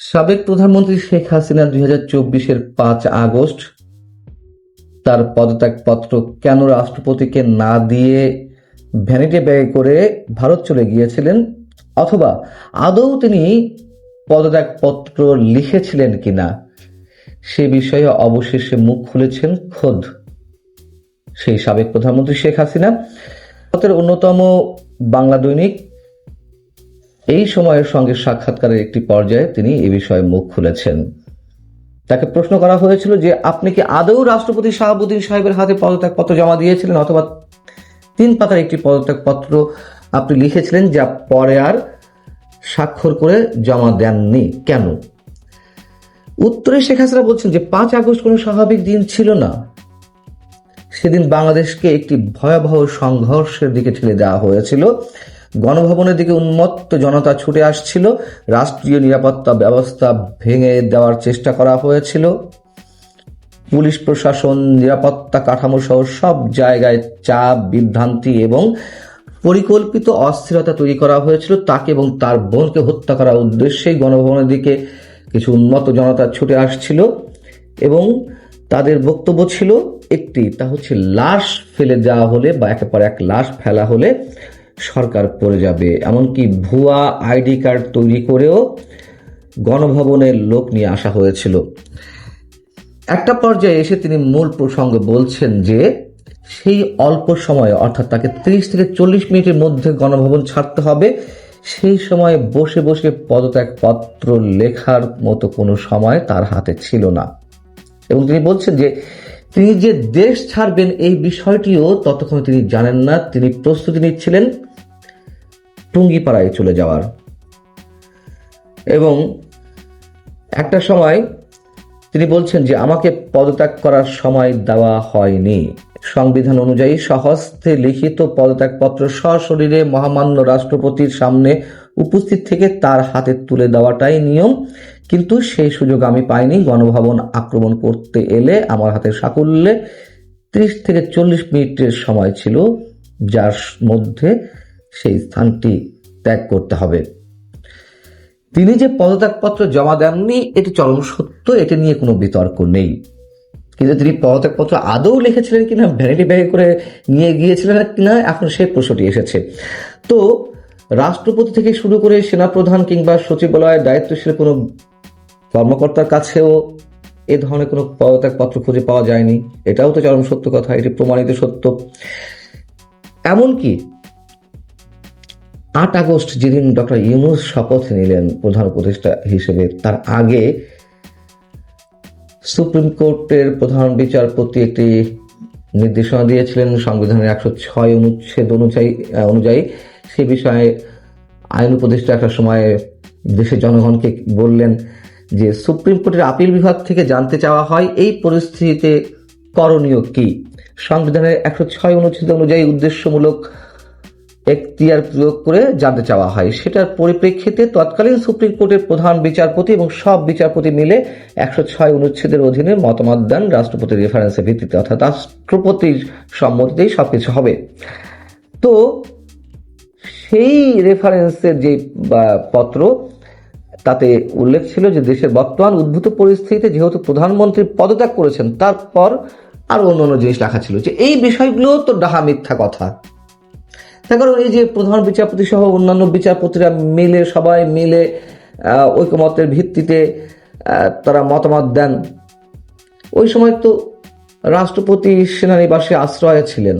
সাবেক প্রধানমন্ত্রী শেখ হাসিনা 2024-এর 5 আগস্ট তার পদত্যাগপত্র কেন রাষ্ট্রপতিকে না দিয়ে ভ্যানিটি ব্যাগে করে ভারত চলে গিয়েছিলেন, অথবা আদৌ তিনি পদত্যাগপত্র লিখেছিলেন কিনা সে বিষয়ে অবশেষে মুখ খুলেছেন খোদ সেই সাবেক প্রধানমন্ত্রী শেখ হাসিনা। ভারতের অন্যতম বাংলা দৈনিক এই সময়ের সঙ্গে সাক্ষাৎকারের একটি পর্যায়ে তিনি এ বিষয়ে মুখ খুলেছেন। তাকে প্রশ্ন করা হয়েছিল যে আপনি কি আদৌ রাষ্ট্রপতি শাহাবুদ্দিন সাহেবের হাতে পদত্যাগপত্র জমা দিয়েছিলেন, অথবা 3 পাতার একটি পদত্যাগপত্র আপনি লিখেছিলেন যা পরে আর স্বাক্ষর করে জমা দেননি কেন? উত্তরে শেখ হাসিনা বলছেন যে 5 আগস্ট কোনো স্বাভাবিক দিন ছিল না। সেদিন বাংলাদেশকে একটি ভয়াবহ সংঘর্ষের দিকে ঠেলে দেওয়া হয়েছিল। গণভবনের দিকে উন্মত্ত জনতা ছুটে আসছিল, রাষ্ট্রীয় নিরাপত্তা ব্যবস্থা ভেঙে দেওয়ার চেষ্টা করা হয়েছিল, পুলিশ প্রশাসন, নিরাপত্তা কাঠামো সহ সব জায়গায় চাপ, বিভ্রান্তি এবং পরিকল্পিত অস্থিরতা তৈরি করা হয়েছিল। তাকে এবং তার বোনকে হত্যা করার উদ্দেশ্যেই গণভবনের দিকে কিছু উন্মত্ত জনতা ছুটে আসছিল এবং তাদের বক্তব্য ছিল একটি, তা হচ্ছে লাশ ফেলে দেওয়া হলে বা একের পর এক লাশ ফেলা হলে সরকার পড়ে যাবে। এমনকি ভুয়া আইডি কার্ড তৈরি করেও গণভবনের লোক নিয়ে আসা হয়েছিল। একটা পর্যায়ে এসে তিনি মূল প্রসঙ্গ বলছেন যে সেই অল্প সময়ে, অর্থাৎ তাকে 30 থেকে 40 মিনিটের মধ্যে গণভবন ছাড়তে হবে, সেই সময়ে বসে বসে পদত্যাগপত্র লেখার মতো কোনো সময় তার হাতে ছিল না। এবং তিনি বলছেন যে তিনি যে দেশ ছাড়বেন এই বিষয়টিও ততক্ষণ তিনি জানেন না। তিনি প্রস্তুতি নিচ্ছিলেন টুঙ্গিপাড়ায় চলে যাওয়ার। এবং একটা সময় তিনি বলছেন যে আমাকে পদত্যাগ করার সময় দেওয়া হয়নি। সংবিধান অনুযায়ী স্বহস্তে লিখিত পদত্যাগপত্র সশরীরে মহামান্য রাষ্ট্রপতির সামনে উপস্থিত থেকে তার হাতে তুলে দেওয়াটাই নিয়ম, কিন্তু সেই সুযোগ আমি পাইনি। গণভবন আক্রমণ করতে এলে আমার হাতে সাকুল্যে 30 থেকে 40 মিনিটের সময় ছিল, যার মধ্যে সেই স্থানটি ত্যাগ করতে হবে। তিনি যে পদত্যাগপত্র জমা দেননি এটি চরম সত্য, এটি নিয়ে কোনো বিতর্ক নেই। কিন্তু তিনি পদত্যাগপত্র আদৌ লিখেছিলেন কিনা, ভ্যানিটি ব্যাগে করে নিয়ে গিয়েছিলেন কিনা, এখন সেই প্রশ্নটি এসেছে। তো রাষ্ট্রপতি থেকে শুরু করে সেনাপ্রধান কিংবা সচিবালয়ের দায়িত্বশীল কোনো কর্মকর্তার কাছেও এ ধরনের কোনো পদত্যাগপত্র খুঁজে পাওয়া যায়নি। এটাও তো চরম সত্য কথা, এটি প্রমাণিত সত্য। এমনকি 8 আগস্ট যেদিন ডক্টর ইউনূস শপথ নিলেন প্রধান উপদেষ্টা হিসেবে, তার আগে সুপ্রিম কোর্টের প্রধান বিচারপতি একটি নির্দেশনা দিয়েছিলেন সংবিধানের 106 অনুচ্ছেদ অনুযায়ী। সে বিষয়ে আইন উপদেষ্টা একটা সময় দেশের জনগণকে বললেন যে সুপ্রিম কোর্টের আপিল বিভাগ থেকে জানতে চাওয়া হয় এই পরিস্থিতিতে করণীয় কি। সংবিধানের 106 অনুচ্ছেদ অনুযায়ী উদ্দেশ্যমূলক এখতিয়ার প্রয়োগ করে জানতে চাওয়া হয়। সেটার পরিপ্রেক্ষিতে তৎকালীন সুপ্রিম কোর্টের প্রধান বিচারপতি এবং সব বিচারপতি মিলে 106 অনুচ্ছেদের অধীনে মতামত দেন রাষ্ট্রপতির রেফারেন্সের ভিত্তিতে, অর্থাৎ রাষ্ট্রপতির সম্মতিতেই সবকিছু হবে। তো সেই রেফারেন্সের যে পত্র, তাতে উল্লেখ ছিল যে দেশের বর্তমান উদ্ভূত পরিস্থিতিতে যেহেতু প্রধানমন্ত্রী পদত্যাগ করেছেন, তারপর আরো অন্যান্য জিনিস লেখা ছিল যে এই বিষয়গুলো তো ডাহা মিথ্যা কথা। তার কারণ এই যে প্রধান বিচারপতি সহ অন্যান্য বিচারপতিরা মিলে, সবাই মিলে ঐকমত্যের ভিত্তিতে তারা মতামত দেন। ওই সময় তো রাষ্ট্রপতি সেনানিবাসে আশ্রয়ে ছিলেন,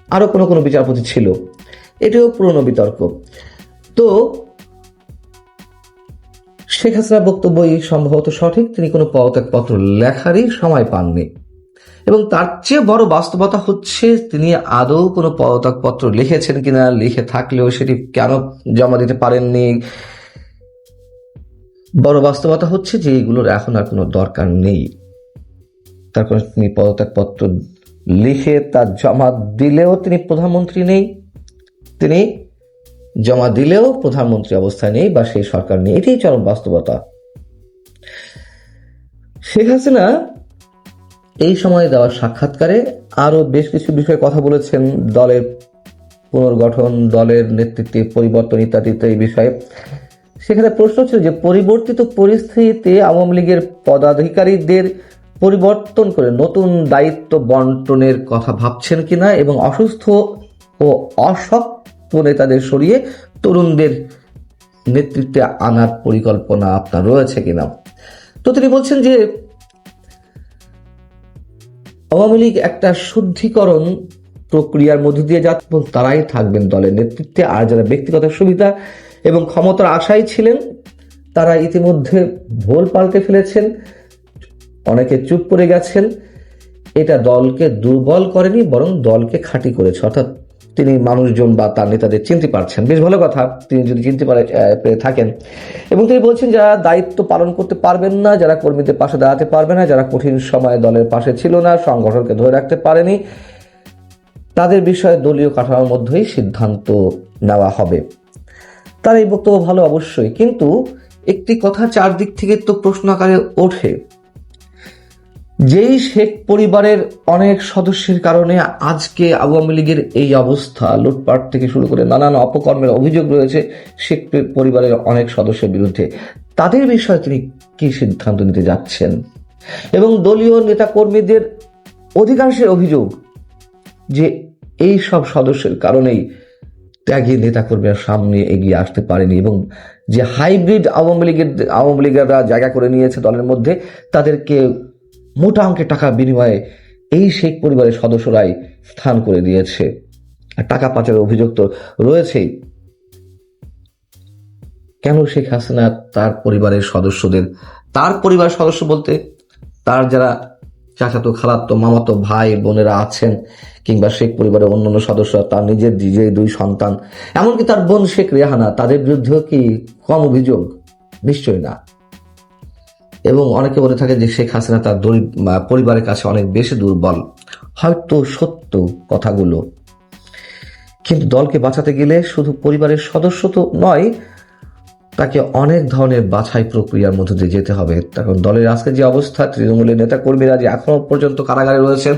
আরো কোনো বিচারপতি ছিল, এটিও পুরনো বিতর্ক। তো শেখ হাসিনার বক্তব্যই সম্ভবত সঠিক, তিনি কোনো পদত্যাগপত্র লেখারই সময় পাননি। এবং তার চেয়ে বড় বাস্তবতা হচ্ছে তিনি আদৌ কোনো পদত্যাগপত্র লিখেছেন কিনা, লিখে থাকলেও সেটি কেন জমা দিতে পারেননি। বড় বাস্তবতা হচ্ছে যে এগুলোর এখন আর কোনো দরকার নেই। তার কারণ তিনি পদত্যাগপত্র লিখে তা জমা দিলেও তিনি প্রধানমন্ত্রী নেই, তিনি জমা দিলেও প্রধানমন্ত্রী অবস্থায় নেই বা সেই সরকার নেই, এটাই চরম বাস্তবতা। শেখ হাসিনা এই সময়ে দেওয়া সাক্ষাৎকারে আরো বেশ কিছু বিষয়ে কথা বলেছেন, দলের পুনর্গঠন, দলের নেতৃত্বে পরিবর্তন ইত্যাদি এই বিষয়ে। সেখানে প্রশ্ন ছিল যে পরিবর্তিত পরিস্থিতিতে আওয়ামী লীগের পদাধিকারীদের পরিবর্তন করে নতুন দায়িত্ব বন্টনের কথা ভাবছেন কিনা এবং অসুস্থ ও অসক্ত নেতাদের সরিয়ে তরুণদের নেতৃত্বে আনার পরিকল্পনা আপনার রয়েছে কিনা। তো তিনি বলছেন যে আওয়ামী লীগ একটা শুদ্ধিকরণ প্রক্রিয়ার মধ্য দিয়ে যাচ্ছে, তারাই থাকবেন দলের নেতৃত্বে, আর যারা ব্যক্তিগত সুবিধা এবং ক্ষমতার আশায় ছিলেন তারা ইতিমধ্যে ভোল পাল্টে ফেলেছেন, অনেকে চুপ করে গেছেন। এটা দলকে দুর্বল করেনি, বরং দলকে খাঁটি করেছে। অর্থাৎ তিনি মানুষজন বা তার নেতাদের চিনতে পারছেন, বেশ ভালো কথা তিনি যদি চিনতে পেরে থাকেন। এবং তিনি বলছেন যারা দায়িত্ব পালন করতে পারবেন না, যারা কর্মীদের পাশে দাঁড়াতে পারবে না, যারা কঠিন সময়ে দলের পাশে ছিল না, সংগঠনকে ধরে রাখতে পারেনি, তাদের বিষয়ে দলীয় কাঠামোর মধ্যেই সিদ্ধান্ত নেওয়া হবে। তার এই বক্তব্য ভালো অবশ্যই, কিন্তু একটি কথা চারদিক থেকে তো প্রশ্ন আকারে ওঠে, যেই শেখ পরিবারের অনেক সদস্যের কারণে আজকে আওয়ামী লীগের এই অবস্থা, লুটপাট থেকে শুরু করে নানান অপকর্মের অভিযোগ রয়েছে শেখ পরিবারের অনেক সদস্যের বিরুদ্ধে, তাদের বিষয়ে তিনি কি সিদ্ধান্ত নিতে যাচ্ছেন? এবং দলীয় নেতা কর্মীদের অধিকাংশের অভিযোগ যে এই সব সদস্যের কারণেই ত্যাগী নেতাকর্মীরা সামনে এগিয়ে আসতে পারেনি এবং যে হাইব্রিড আওয়ামী লীগেরা জায়গা করে নিয়েছে দলের মধ্যে, তাদেরকে মোটা অঙ্কের টাকা বিনিময়ে এই শেখ পরিবারের সদস্যরাই স্থান করে দিয়েছে। আর টাকা পাচারের অভিযোগ তো রয়েছেই। কেন শেখ হাসিনা তার পরিবারের সদস্যদের, তার পরিবারের সদস্য বলতে তার যারা চাচাতো খালাতো মামাতো ভাই বোনেরা আছেন, কিংবা শেখ পরিবারের অন্যান্য সদস্য, তার নিজের যে দুই সন্তান, এমনকি তার বোন শেখ রেহানা, তাদের বিরুদ্ধেও কি কম অভিযোগ? নিশ্চয়ই না। এবং অনেকে বলে থাকে যে শেখ হাসিনা তার পরিবারের কাছে অনেক বেশি দুর্বল। হয়তো সত্য কথাগুলো, কিন্তু দলকে বাঁচাতে গেলে শুধু পরিবারের সদস্য তো নয়, তাকে অনেক ধরনের বাছাই প্রক্রিয়ার মধ্যে দিয়ে যেতে হবে। তখন দলের আজকে যে অবস্থা, তৃণমূলের নেতা কর্মীরা যে এখনো পর্যন্ত কারাগারে রয়েছেন,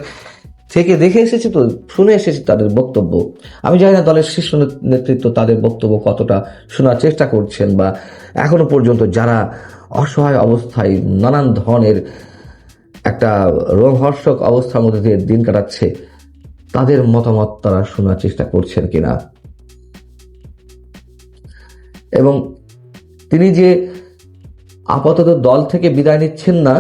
থেকে দেখে এসেছি, তো শুনে এসেছি তাদের বক্তব্য। আমি জানি না দলের শীর্ষ নেতৃত্ব তাদের বক্তব্য কতটা শোনার চেষ্টা করছেন, বা এখনো পর্যন্ত যারা অসহায় অবস্থায় নানান ধরনের একটা রোমহর্ষক অবস্থার মধ্যে দিয়ে দিন কাটাচ্ছে, তাদের মতামত তারা শোনার চেষ্টা করছেন কিনা। এবং তিনি যে আপাতত দল থেকে বিদায় নিচ্ছেন না,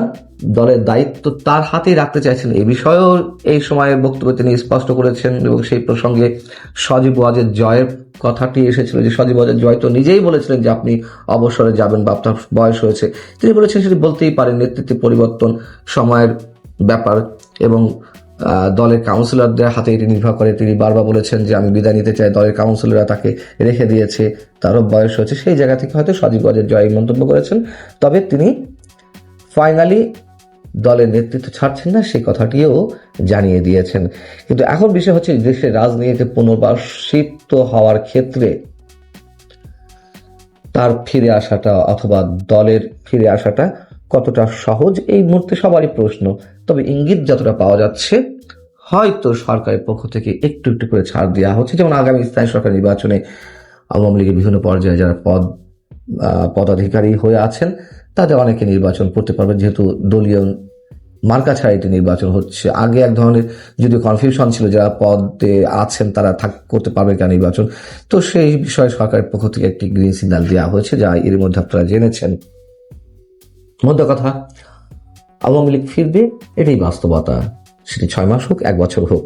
দলের দায়িত্ব তার হাতেই রাখতে চাইছেন, এই বিষয়েও এই সময়ে বক্তব্যে তিনি স্পষ্ট করেছেন। এবং সেই প্রসঙ্গে সজীব ওয়াজেদ জয়ের কথাটি এসেছিল, যে সজীব ওয়াজেদ জয় তো নিজেই বলেছিলেন যে আপনি অবসরে যাবেন বা আপনার বয়স হয়েছে। তিনি বলেছেন সেটি বলতেই পারেন, নেতৃত্বে পরিবর্তন সময়ের ব্যাপার এবং দলের কাউন্সিলরদের হাতে এটি নির্ভর করে। তিনি বারবার বলেছেন যে আমি বিদায় নিতে চাই, দলের কাউন্সিলররা তাকে রেখে দিয়েছে, তারও বয়স হয়েছে। সেই জায়গা থেকে হয়তো সজীব ওয়াজেদ জয় মন্তব্য করেছেন। তবে তিনি ফাইনালি দলের নেতৃত্ব ছাড়ছেন না, সেই কথাটিও জানিয়ে দিয়েছেন। কিন্তু এখন বিষয় হচ্ছে দেশের রাজনীতিতে পুনর্বাসিত হওয়ার ক্ষেত্রে তার ফিরে আসাটা অথবা দলের ফিরে আসাটা কতটা সহজ, এই মুহূর্তে সবারই প্রশ্ন। তবে ইঙ্গিত যতটা পাওয়া যাচ্ছে, হয়তো সরকারের পক্ষ থেকে একটু একটু করে ছাড় দেওয়া হচ্ছে। যেমন আগামী স্থায়ী সরকার নির্বাচনে আওয়ামী লীগের বিভিন্ন পর্যায়ে যারা পদাধিকারী হয়ে আছেন, তাদের অনেকে নির্বাচন করতে পারবে, যেহেতু দলীয় মার্কা ছাড়া এটি নির্বাচন হচ্ছে। আগে এক ধরনের যদি কনফিউশন ছিল, যারা পদে আছেন তারা করতে পারবে কেন নির্বাচন, তো সেই বিষয়ে সরকারের পক্ষ থেকে একটি গ্রিন সিগন্যাল দেওয়া হয়েছে, যা এর মধ্যে আপনারা জেনেছেন। মধ্যে কথা, আওয়ামী লীগ ফিরবে, এটাই বাস্তবতা, সেটি 6 মাস হোক, 1 বছর হোক।